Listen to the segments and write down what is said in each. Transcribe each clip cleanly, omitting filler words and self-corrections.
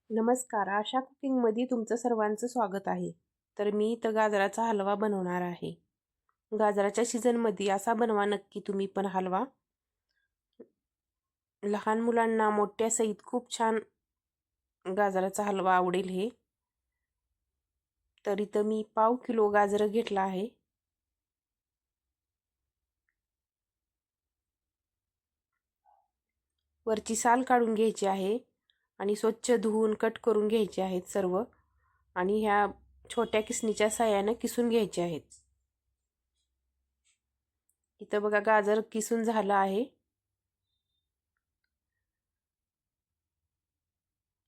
नमस्कार, आशा कुकिंगमध्ये तुमचं सर्वांचं स्वागत आहे. तर मी इथं गाजराचा हलवा बनवणार आहे. गाजराच्या सीझनमध्ये असा बनवा नक्की तुम्ही पण हलवा. लहान मुलांना मोठ्या सहित खूप छान गाजराचा हलवा आवडेल हे. तर इथं मी 1/2 किलो गाजरं घेतला आहे. वरची साल काढून घ्यायची आहे आणि स्वच्छ धुवून कट करून घ्यायचे आहेत सर्व. आणि ह्या छोट्या किसणीच्या साह्यानं किसून घ्यायचे आहेत. इथं बघा गाजर किसून झालं आहे.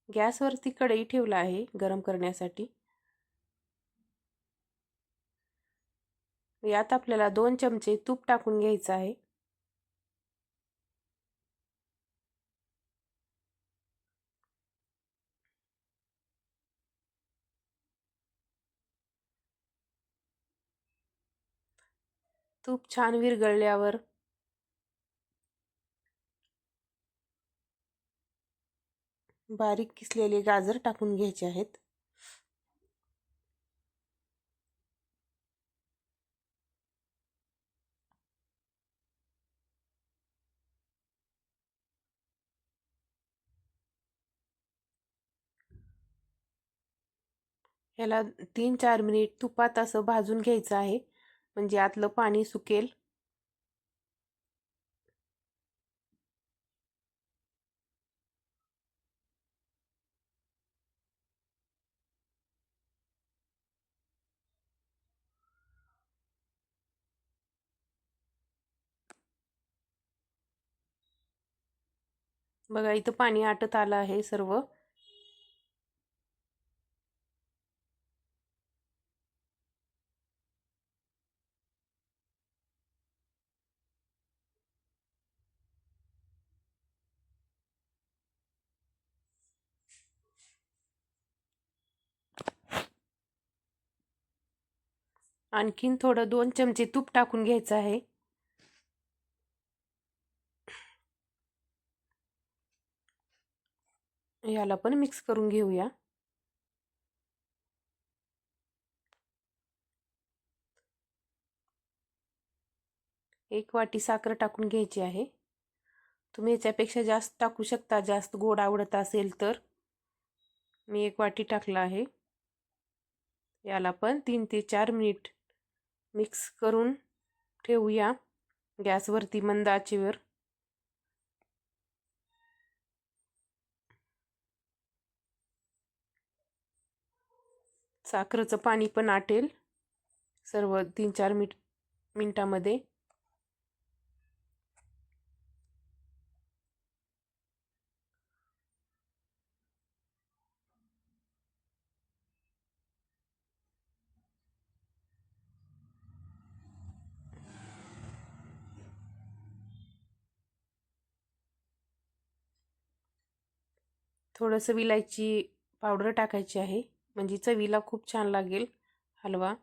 गॅसवरती कढई ठेवला आहे गरम करण्यासाठी. यात आपल्याला 2 चमचे तूप टाकून घ्यायचं आहे. तूप छान विरघळल्यावर बारीक किसलेले गाजर टाकून घ्यायचे आहेत. याला 3-4 मिनिट तुपात असं भाजून घ्यायचं आहे, म्हणजे आतलं पाणी सुकेल. बघा इथं पाणी आटत आलं आहे सर्व. आणखीन थोडं 2 चमचे तूप टाकून घ्यायचं आहे. याला पण मिक्स करून घेऊया. एक वाटी साखर टाकून घ्यायची आहे. तुम्ही याच्यापेक्षा जास्त टाकू शकता, जास्त गोड आवडत असेल तर. मी 1 वाटी टाकला आहे. याला पण 3 ते 4 मिनिट मिक्स करून ठेवूया गॅसवरती मंद आचेवर. साखरेचं पाणी पण आटेल सर्व 3-4 मिनिटामध्ये. थोडंसं विलायची पावडर टाकायची आहे, म्हणजे चवीला खूप छान लागेल हलवा.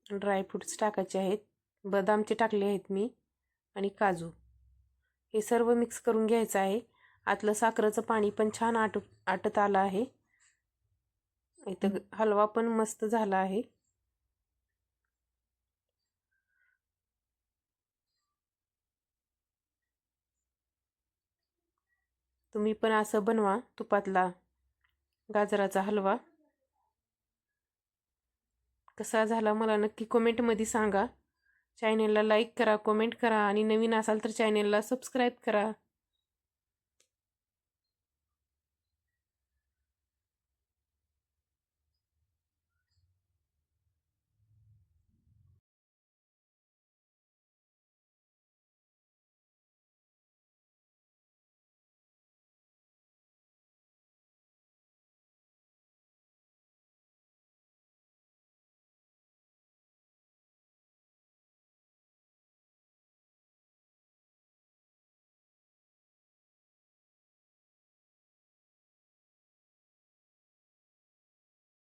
ड्रायफ्रूट्स टाकायचे आहेत, बदामचे टाकले आहेत मी, आणि काजू. हे सर्व मिक्स करून घ्यायचं आहे. आतलं साखरेचं पाणी पण छान आटत आलं आहे. इथं हलवा पण मस्त झाला आहे. तुम्ही पण असं बनवा तुपातला गाजराचा हलवा. कसा झाला मला नक्की कमेंटमध्ये सांगा. चॅनलला लाईक करा, कमेंट करा आणि नवीन असाल तर चॅनलला सबस्क्राईब करा.